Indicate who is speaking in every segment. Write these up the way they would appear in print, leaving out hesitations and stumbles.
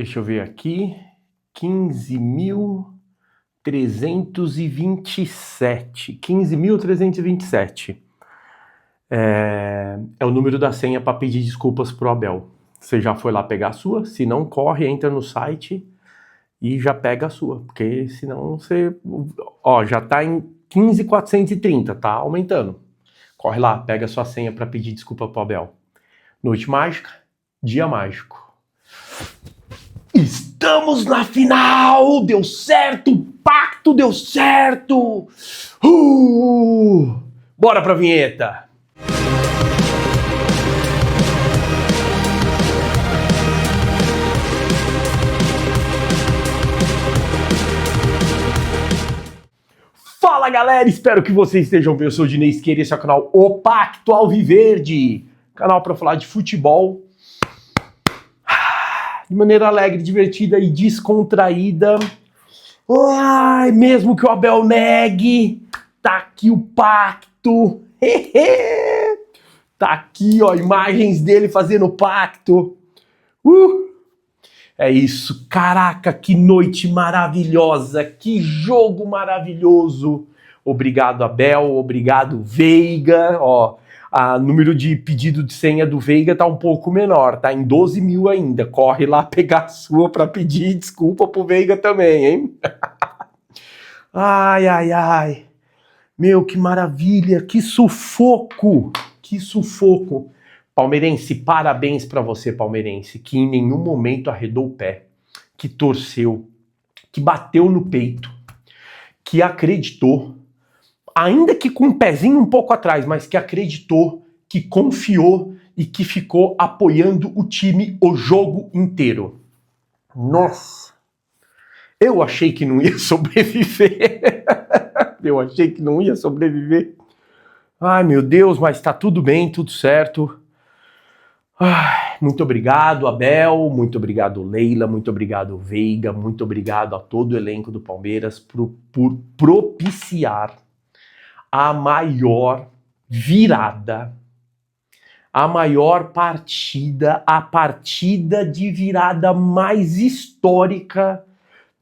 Speaker 1: Deixa eu ver aqui. 15.327. 15.327. É o número da senha para pedir desculpas pro Abel. Você já foi lá pegar a sua? Se não, corre, entra no site e já pega a sua. Porque senão você... Ó, já tá em 15.430, tá aumentando. Corre lá, pega a sua senha para pedir desculpa pro Abel. Noite mágica, dia mágico. Estamos na final! Deu certo! O pacto deu certo! Bora pra vinheta! Fala galera, espero que vocês estejam bem. Eu sou o Dinei Isqueira e esse é o canal O Pacto Alviverde, canal para falar de futebol de maneira alegre, divertida e descontraída. Ai, mesmo que o Abel negue, tá aqui o pacto. Tá aqui, ó, imagens dele fazendo o pacto. É isso, caraca, que noite maravilhosa, que jogo maravilhoso. Obrigado, Abel, obrigado, Veiga. Ó, o número de pedido de senha do Veiga tá um pouco menor, tá em 12 mil ainda. Corre lá pegar a sua para pedir desculpa pro Veiga também, hein? Ai, ai, ai. Meu, que maravilha, que sufoco, que sufoco. Palmeirense, parabéns para você, palmeirense, que em nenhum momento arredou o pé, que torceu, que bateu no peito, que acreditou, ainda que com um pezinho um pouco atrás, mas que acreditou, que confiou e que ficou apoiando o time o jogo inteiro. Nossa, eu achei que não ia sobreviver. Eu achei que não ia sobreviver. Ai, meu Deus, mas tá tudo bem, tudo certo. Ai, muito obrigado, Abel, muito obrigado, Leila, muito obrigado, Veiga, muito obrigado a todo o elenco do Palmeiras por propiciar a maior virada, a maior partida, a partida de virada mais histórica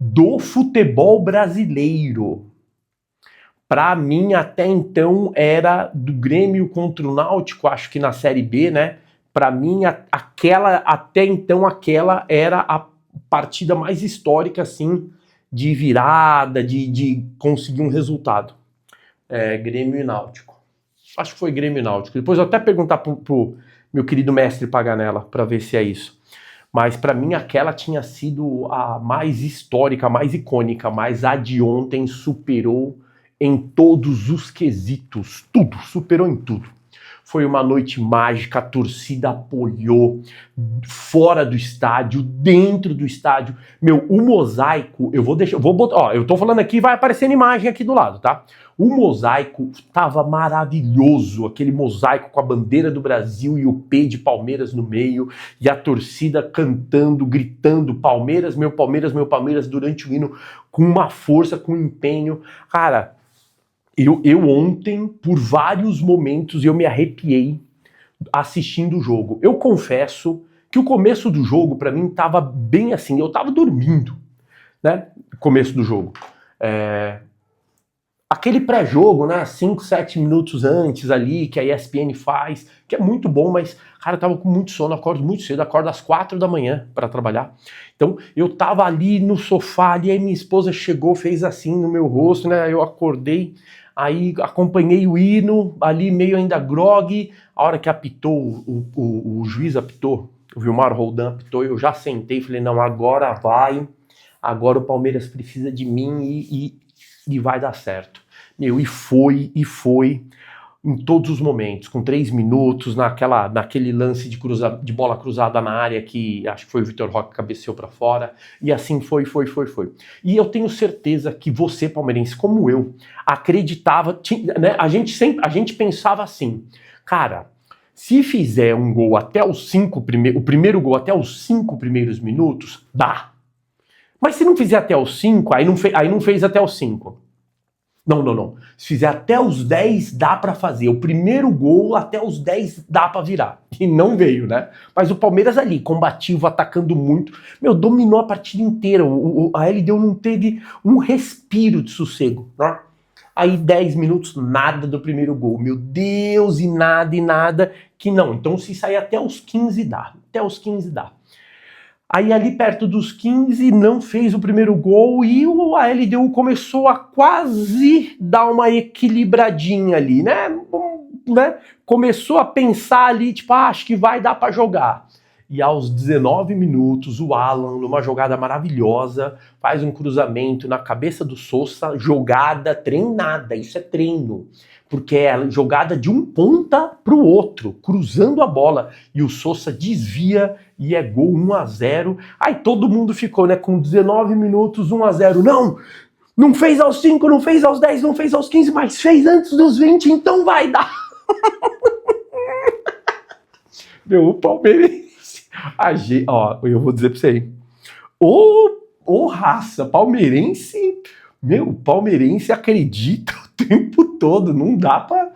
Speaker 1: do futebol brasileiro. Para mim, até então, era do Grêmio contra o Náutico, acho que na Série B, né? Para mim, até então, aquela era a partida mais histórica, assim, de virada, de conseguir um resultado. Grêmio e Náutico. Acho que foi Grêmio e Náutico. Depois eu até perguntar pro meu querido mestre Paganella para ver se é isso. Mas para mim, aquela tinha sido a mais histórica, a mais icônica, mas a de ontem superou em todos os quesitos. Tudo, superou em tudo. Foi uma noite mágica, a torcida apoiou, fora do estádio, dentro do estádio. Meu, o mosaico, eu vou botar, ó, eu tô falando aqui, vai aparecendo imagem aqui do lado, tá? O mosaico tava maravilhoso, aquele mosaico com a bandeira do Brasil e o P de Palmeiras no meio, e a torcida cantando, gritando, Palmeiras, meu Palmeiras, meu Palmeiras, durante o hino, com uma força, com empenho. Cara, eu ontem, por vários momentos, eu me arrepiei assistindo o jogo. Eu confesso que o começo do jogo, pra mim, tava bem assim. Eu tava dormindo, né? Começo do jogo. Aquele pré-jogo, né? 5, 7 minutos antes ali, que a ESPN faz, que é muito bom, mas, cara, eu tava com muito sono, acordo muito cedo, acordo às 4 da manhã para trabalhar. Então, eu tava ali no sofá, ali, aí minha esposa chegou, fez assim no meu rosto, né? Eu acordei, aí acompanhei o hino, ali meio ainda grog, a hora que apitou, o juiz apitou, o Vilmar Roldan apitou, eu já sentei e falei, não, agora vai, agora o Palmeiras precisa de mim e vai dar certo. Meu, e foi em todos os momentos, com 3 minutos, naquele lance de bola cruzada na área que acho que foi o Vitor Roque que cabeceou para fora, e assim foi. E eu tenho certeza que você, palmeirense, como eu, acreditava, né, a gente pensava assim, cara, se fizer um gol até os 5 primeiros, o primeiro gol até os 5 primeiros minutos, dá. Mas se não fizer até os 5, aí não fez até os 5. Não. Se fizer até os 10, dá pra fazer. O primeiro gol, até os 10, dá pra virar. E não veio, né? Mas o Palmeiras ali, combativo, atacando muito. Dominou a partida inteira. A LDU não teve um respiro de sossego, né? Aí 10 minutos, nada do primeiro gol. Meu Deus, e nada, que não. Então se sair até os 15 dá. Até os 15 dá. Aí ali perto dos 15 não fez o primeiro gol e a LDU começou a quase dar uma equilibradinha ali, né? Começou a pensar ali, tipo, acho que vai dar para jogar. E aos 19 minutos, o Alan, numa jogada maravilhosa, faz um cruzamento na cabeça do Sousa, jogada treinada, isso é treino. Porque é jogada de um ponta para o outro, cruzando a bola. E o Sousa desvia e é gol 1-0. Aí todo mundo ficou, né, com 19 minutos, 1-0. Não fez aos 5, não fez aos 10, não fez aos 15, mas fez antes dos 20, então vai dar. O Palmeirense. Eu vou dizer pra você, hein? Ô raça, palmeirense, palmeirense acredita o tempo todo, não dá pra...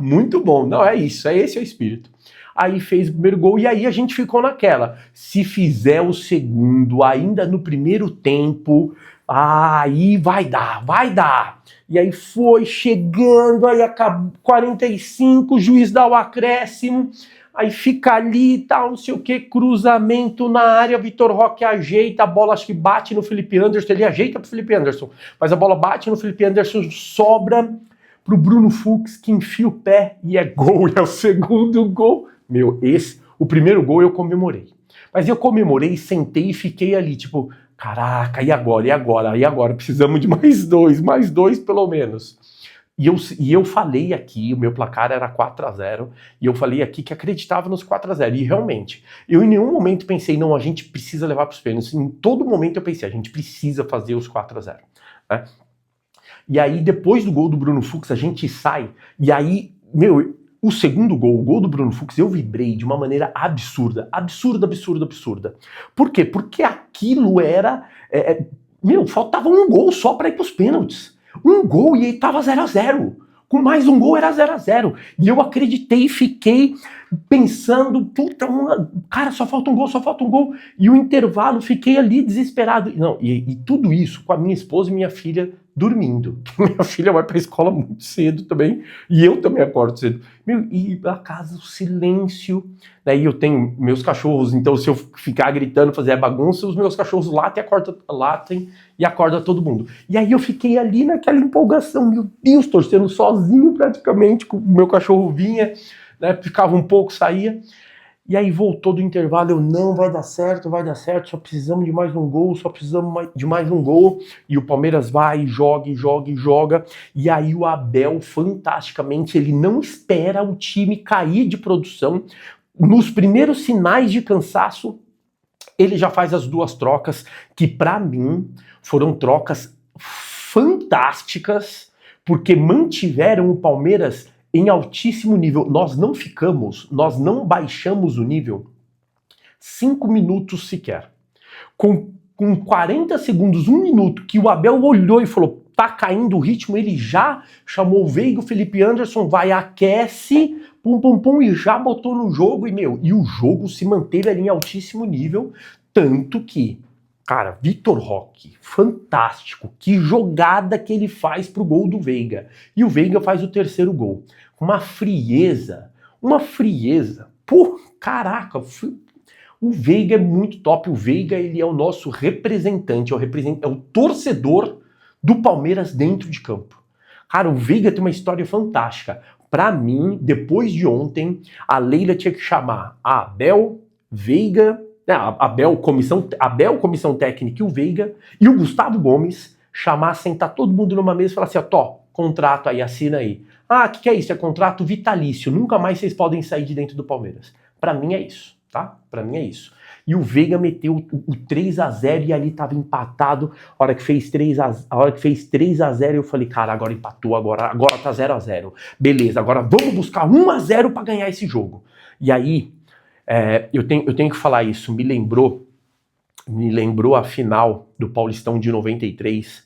Speaker 1: muito bom. Não, é isso, esse é o espírito. Aí fez o primeiro gol e aí a gente ficou naquela. Se fizer o segundo ainda no primeiro tempo, aí vai dar. E aí foi chegando, aí acabou 45, o juiz dá o acréscimo, aí fica ali e tal, não sei o que, cruzamento na área, Vitor Roque ajeita, a bola acho que bate no Felipe Anderson, ele ajeita pro Felipe Anderson, mas a bola bate no Felipe Anderson, sobra pro Bruno Fux, que enfia o pé e é gol, é o segundo gol. O primeiro gol eu comemorei. Mas eu comemorei, sentei e fiquei ali, tipo, caraca, e agora? Precisamos de mais dois pelo menos. E eu falei aqui, o meu placar era 4-0, e eu falei aqui que acreditava nos 4-0, e realmente, eu em nenhum momento pensei, não, a gente precisa levar para os pênaltis, em todo momento eu pensei, a gente precisa fazer os 4-0, né? E aí, depois do gol do Bruno Fux, a gente sai, e aí, o segundo gol, o gol do Bruno Fux, eu vibrei de uma maneira absurda. Por quê? Porque aquilo era... faltava um gol só para ir para os pênaltis. Um gol e aí tava 0-0. Com mais um gol era 0-0. E eu acreditei e fiquei pensando, cara, só falta um gol. E o intervalo, fiquei ali desesperado. Não, e tudo isso com a minha esposa e minha filha dormindo. Minha filha vai pra escola muito cedo também, e eu também acordo cedo. E a casa, o silêncio, né? E eu tenho meus cachorros, então se eu ficar gritando, fazer bagunça, os meus cachorros latem e acorda todo mundo. E aí eu fiquei ali naquela empolgação, meu Deus, torcendo sozinho praticamente, com o meu cachorro vinha, né? Ficava um pouco, saía. E aí voltou do intervalo, não, vai dar certo, só precisamos de mais um gol, e o Palmeiras vai, joga, e aí o Abel, fantasticamente, ele não espera o time cair de produção, nos primeiros sinais de cansaço, ele já faz as duas trocas, que pra mim foram trocas fantásticas, porque mantiveram o Palmeiras em altíssimo nível. Nós não baixamos o nível 5 minutos sequer. Com 40 segundos, 1 minuto, que o Abel olhou e falou, tá caindo o ritmo, ele já chamou o Veiga, o Felipe Anderson, aquece, e já botou no jogo, e o jogo se manteve ali em altíssimo nível, tanto que, cara, Vitor Roque, fantástico, que jogada que ele faz pro gol do Veiga. E o Veiga faz o terceiro gol. Uma frieza. Pô, caraca, o Veiga é muito top. O Veiga, ele é o nosso representante, é o torcedor do Palmeiras dentro de campo. Cara, o Veiga tem uma história fantástica. Pra mim, depois de ontem, a Leila tinha que chamar a Abel, Veiga, Abel, comissão técnica e o Veiga, e o Gustavo Gomes, sentar todo mundo numa mesa e falar assim, contrato aí, assina aí. O que é isso? É contrato vitalício, nunca mais vocês podem sair de dentro do Palmeiras. Pra mim é isso, tá? Pra mim é isso. E o Veiga meteu o 3-0 e ali tava empatado. A hora que fez 3-0, eu falei, cara, agora empatou, agora tá 0-0. Beleza, agora vamos buscar 1-0 pra ganhar esse jogo. E aí, eu tenho que falar isso, me lembrou a final do Paulistão de 93,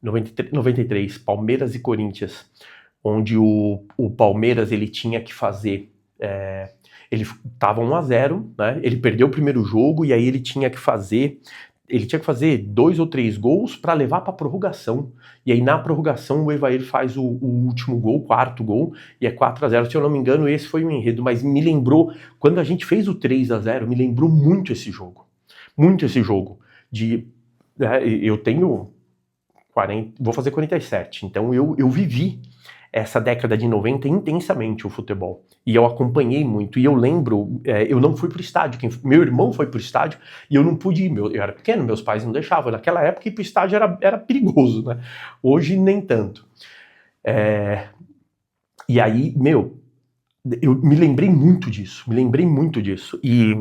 Speaker 1: 93, Palmeiras e Corinthians, onde o Palmeiras ele tinha que fazer, ele estava 1-0, né? Ele perdeu o primeiro jogo e aí ele tinha que fazer 2 ou 3 gols para levar para prorrogação. E aí na prorrogação o Evair faz o último gol, o quarto gol, e é 4-0. Se eu não me engano, esse foi o enredo, mas me lembrou, quando a gente fez o 3-0, me lembrou muito esse jogo. Muito esse jogo. Eu tenho 40, vou fazer 47, então eu vivi essa década de 90 intensamente o futebol. E eu acompanhei muito. E eu lembro, eu não fui pro estádio. Meu irmão foi pro estádio e eu não pude ir. Eu era pequeno, meus pais não deixavam. Naquela época ir pro estádio era perigoso, né? Hoje nem tanto. E aí, eu me lembrei muito disso. E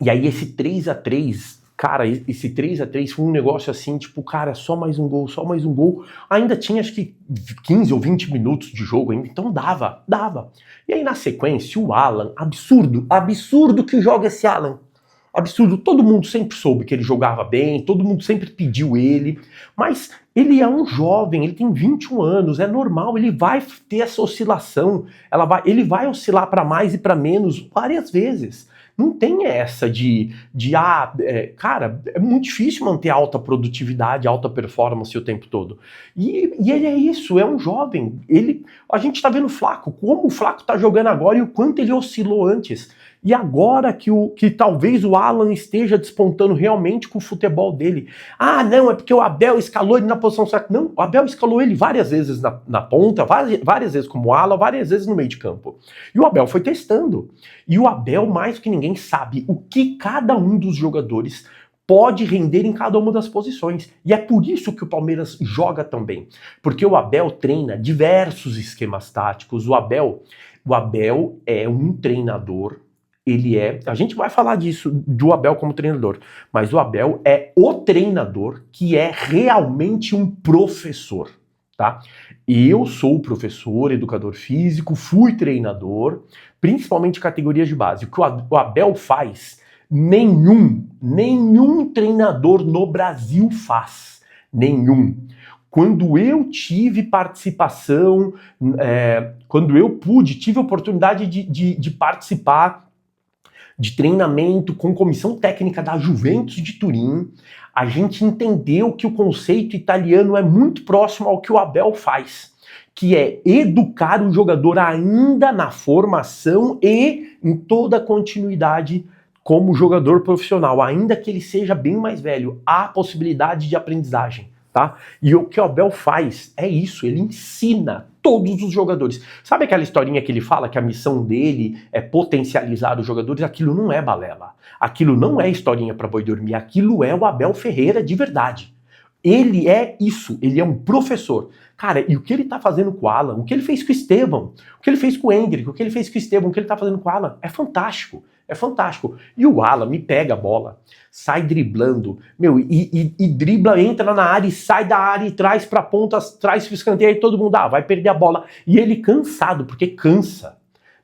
Speaker 1: aí esse 3-3... Cara, esse 3-3 foi um negócio assim, tipo, cara, só mais um gol. Ainda tinha, acho que, 15 ou 20 minutos de jogo ainda, então dava. E aí, na sequência, o Alan, absurdo que joga esse Alan. Absurdo, todo mundo sempre soube que ele jogava bem, todo mundo sempre pediu ele, mas ele é um jovem, ele tem 21 anos, é normal, ele vai ter essa oscilação, ele vai oscilar para mais e para menos várias vezes. Não tem essa cara, é muito difícil manter alta produtividade, alta performance o tempo todo. E ele é isso, é um jovem. A gente tá vendo o Flaco, como o Flaco tá jogando agora e o quanto ele oscilou antes. E agora que talvez o Alan esteja despontando realmente com o futebol dele. Ah, não, é porque o Abel escalou ele na posição certa. Não, o Abel escalou ele várias vezes na ponta, várias vezes como ala, várias vezes no meio de campo. E o Abel foi testando. E o Abel, mais que ninguém, sabe o que cada um dos jogadores pode render em cada uma das posições. E é por isso que o Palmeiras joga tão bem. Porque o Abel treina diversos esquemas táticos. O Abel é um treinador. A gente vai falar disso, do Abel como treinador, mas o Abel é o treinador que é realmente um professor, tá? Eu sou professor, educador físico, fui treinador, principalmente categorias de base. O que o Abel faz, nenhum treinador no Brasil faz. Nenhum. Quando eu tive participação, quando eu tive oportunidade de participar de treinamento com comissão técnica da Juventus de Turim, a gente entendeu que o conceito italiano é muito próximo ao que o Abel faz, que é educar o jogador ainda na formação e em toda a continuidade como jogador profissional, ainda que ele seja bem mais velho, há possibilidade de aprendizagem. Tá? E o que o Abel faz é isso, ele ensina todos os jogadores. Sabe aquela historinha que ele fala que a missão dele é potencializar os jogadores? Aquilo não é balela, aquilo não é historinha para boi dormir, aquilo é o Abel Ferreira de verdade. Ele é isso, ele é um professor. Cara, e o que ele tá fazendo com o Alan, o que ele fez com o Estevão, o que ele fez com o Endrick, o que ele fez com o Estevão, o que ele tá fazendo com o Alan, é fantástico. É fantástico. E o Alan me pega a bola, sai driblando, e dribla, entra na área e sai da área e traz pra ponta, traz pro escanteio e todo mundo, vai perder a bola. E ele cansado, porque cansa,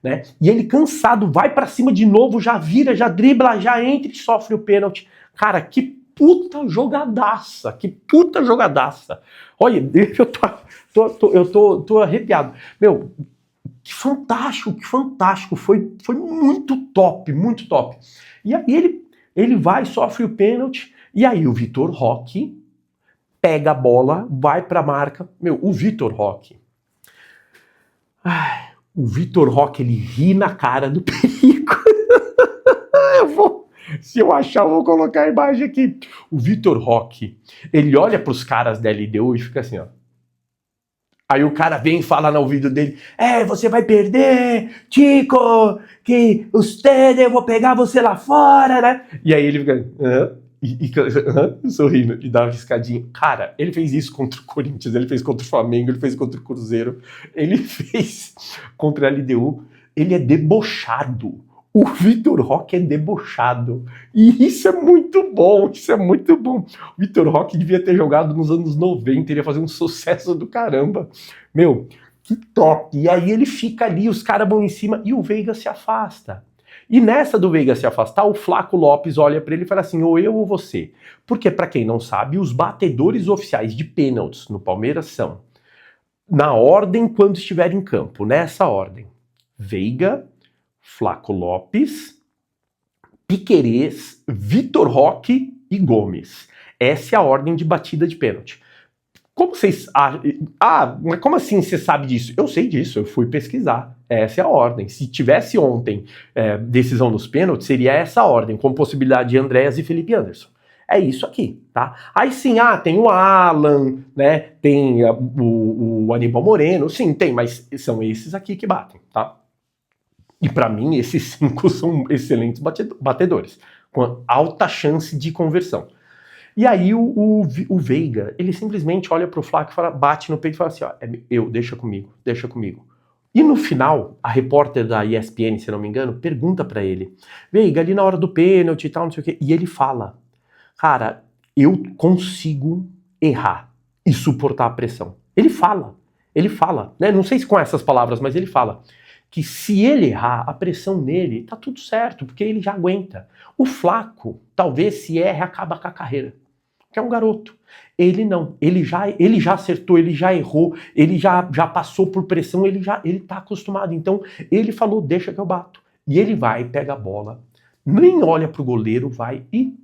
Speaker 1: né? E ele cansado, vai pra cima de novo, já vira, já dribla, já entra e sofre o pênalti. Cara, que puta jogadaça, Olha, eu tô arrepiado. Que fantástico, foi muito top. E aí ele vai, sofre o pênalti, e aí o Vitor Roque pega a bola, vai pra marca. O Vitor Roque, ele ri na cara do perigo. Se eu achar, eu vou colocar a imagem aqui. O Vitor Roque, ele olha pros caras da LDU e fica assim, ó. Aí o cara vem e fala no ouvido dele, você vai perder, Chico, que eu vou pegar você lá fora, né? E aí ele fica, sorrindo e dá uma riscadinha. Cara, ele fez isso contra o Corinthians, ele fez contra o Flamengo, ele fez contra o Cruzeiro, ele fez contra a LDU. Ele é debochado. O Vitor Roque é debochado. E isso é muito bom, O Vitor Roque devia ter jogado nos anos 90, ele ia fazer um sucesso do caramba. Que top. E aí ele fica ali, os caras vão em cima e o Veiga se afasta. E nessa do Veiga se afastar, o Flaco Lopes olha para ele e fala assim, ou eu ou você. Porque, para quem não sabe, os batedores oficiais de pênaltis no Palmeiras são, na ordem quando estiver em campo, nessa ordem, Veiga, Flaco Lopes, Piquerez, Vitor Roque e Gomes. Essa é a ordem de batida de pênalti. Como vocês... mas como assim você sabe disso? Eu sei disso, eu fui pesquisar. Essa é a ordem. Se tivesse ontem decisão nos pênaltis, seria essa a ordem, com possibilidade de Andréas e Felipe Anderson. É isso aqui, tá? Aí sim, tem o Alan, né? Tem o Aníbal Moreno, sim, tem, mas são esses aqui que batem, tá? E para mim, esses 5 são excelentes batedores, com alta chance de conversão. E aí o Veiga, ele simplesmente olha pro Flaco e fala, bate no peito e fala assim, deixa comigo, deixa comigo. E no final, a repórter da ESPN, se não me engano, pergunta para ele, Veiga, ali na hora do pênalti e tal, não sei o quê, e ele fala, cara, eu consigo errar e suportar a pressão. Ele fala, né? Não sei se com essas palavras, mas ele fala que se ele errar, a pressão nele tá tudo certo, porque ele já aguenta. O Flaco, talvez se erre, acaba com a carreira. Que é um garoto. Ele não. Ele já acertou, ele já errou, ele já passou por pressão, ele tá acostumado. Então, ele falou, deixa que eu bato. E ele vai, pega a bola, nem olha pro goleiro, vai e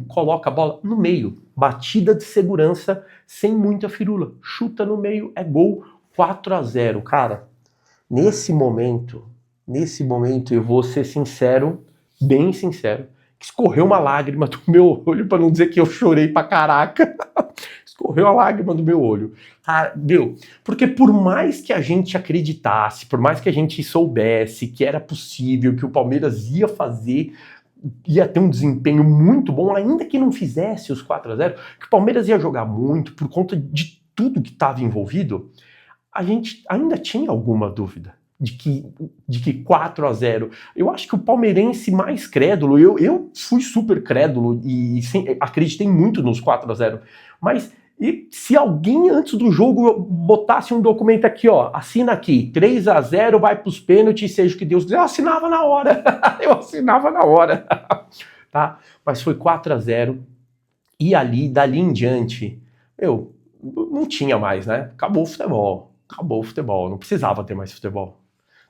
Speaker 1: coloca a bola no meio. Batida de segurança, sem muita firula. Chuta no meio, é gol, 4-0. Cara, nesse momento, eu vou ser sincero, bem sincero, escorreu uma lágrima do meu olho, para não dizer que eu chorei pra caraca. Escorreu a lágrima do meu olho. Porque por mais que a gente acreditasse, por mais que a gente soubesse que era possível, que o Palmeiras ia ter um desempenho muito bom, ainda que não fizesse os 4-0, que o Palmeiras ia jogar muito por conta de tudo que estava envolvido, a gente ainda tinha alguma dúvida de que 4-0. Eu acho que o palmeirense mais crédulo, eu fui super crédulo e acreditei muito nos 4-0, mas se alguém antes do jogo botasse um documento aqui, assina aqui, 3-0, vai pros pênaltis, seja o que Deus quiser, eu assinava na hora. Tá? Mas foi 4-0 e dali em diante, não tinha mais, né? Acabou o futebol, não precisava ter mais futebol.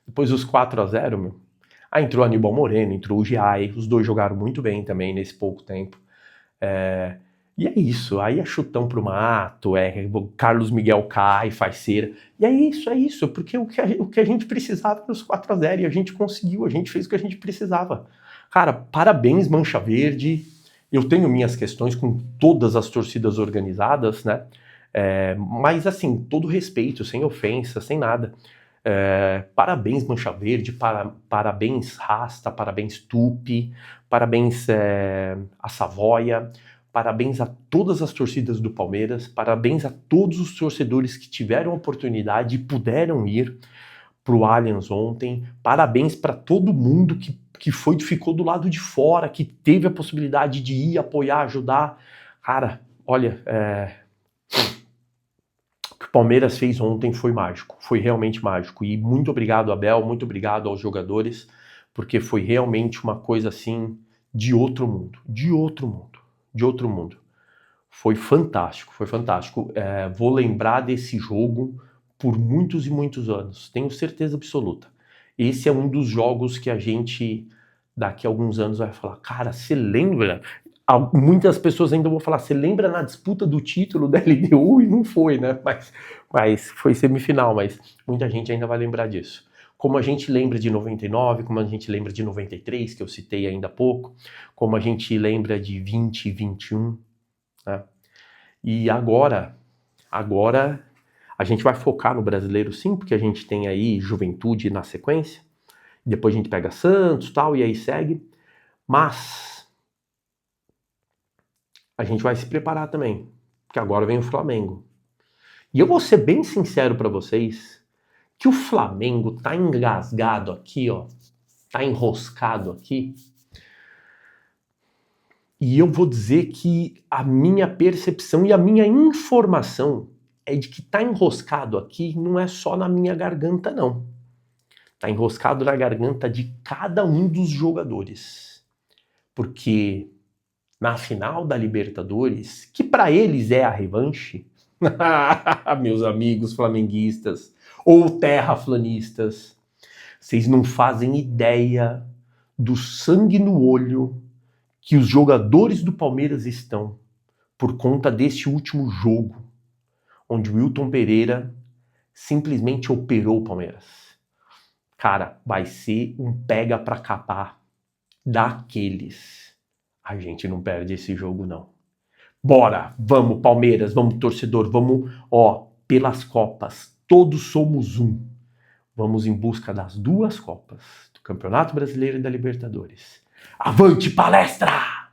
Speaker 1: Depois dos 4-0, entrou Aníbal Moreno, entrou o Giai, os dois jogaram muito bem também nesse pouco tempo. E é isso, aí é chutão pro mato, o Carlos Miguel cai, faz cera. E é isso, porque o que a gente precisava era os 4-0 e a gente conseguiu, a gente fez o que a gente precisava. Cara, parabéns, Mancha Verde. Eu tenho minhas questões com todas as torcidas organizadas, né? Mas assim, todo respeito, sem ofensa, sem nada. Parabéns, Mancha Verde, parabéns, Rasta, parabéns, Tupi, parabéns, a Savoia, parabéns a todas as torcidas do Palmeiras, parabéns a todos os torcedores que tiveram oportunidade e puderam ir pro Allianz ontem, parabéns para todo mundo que ficou do lado de fora, que teve a possibilidade de ir apoiar, ajudar. Cara, olha, o que o Palmeiras fez ontem foi mágico, foi realmente mágico. E muito obrigado, Abel, muito obrigado aos jogadores, porque foi realmente uma coisa assim de outro mundo. Foi fantástico, foi fantástico. Vou lembrar desse jogo por muitos e muitos anos, tenho certeza absoluta. Esse é um dos jogos que a gente, daqui a alguns anos, vai falar, cara, você lembra? Muitas pessoas ainda vão falar, você lembra na disputa do título da LDU? E não foi, né? Mas foi semifinal, mas muita gente ainda vai lembrar disso. Como a gente lembra de 99, como a gente lembra de 93, que eu citei ainda há pouco, como a gente lembra de 20 e 21, né? E agora a gente vai focar no brasileiro sim, porque a gente tem aí Juventude na sequência, depois a gente pega Santos tal, e aí segue, mas a gente vai se preparar também, porque agora vem o Flamengo. E eu vou ser bem sincero para vocês, que o Flamengo tá engasgado aqui, tá enroscado aqui, e eu vou dizer que a minha percepção e a minha informação é de que tá enroscado aqui não é só na minha garganta, não. tá enroscado na garganta de cada um dos jogadores. Porque na final da Libertadores, que para eles é a revanche, meus amigos flamenguistas ou terraflanistas, vocês não fazem ideia do sangue no olho que os jogadores do Palmeiras estão por conta desse último jogo, onde o Wilton Pereira simplesmente operou o Palmeiras. Cara, vai ser um pega pra capar daqueles. A gente não perde esse jogo, não. Bora, vamos Palmeiras, vamos torcedor, vamos, pelas Copas. Todos somos um. Vamos em busca das 2 Copas, do Campeonato Brasileiro e da Libertadores. Avante palestra!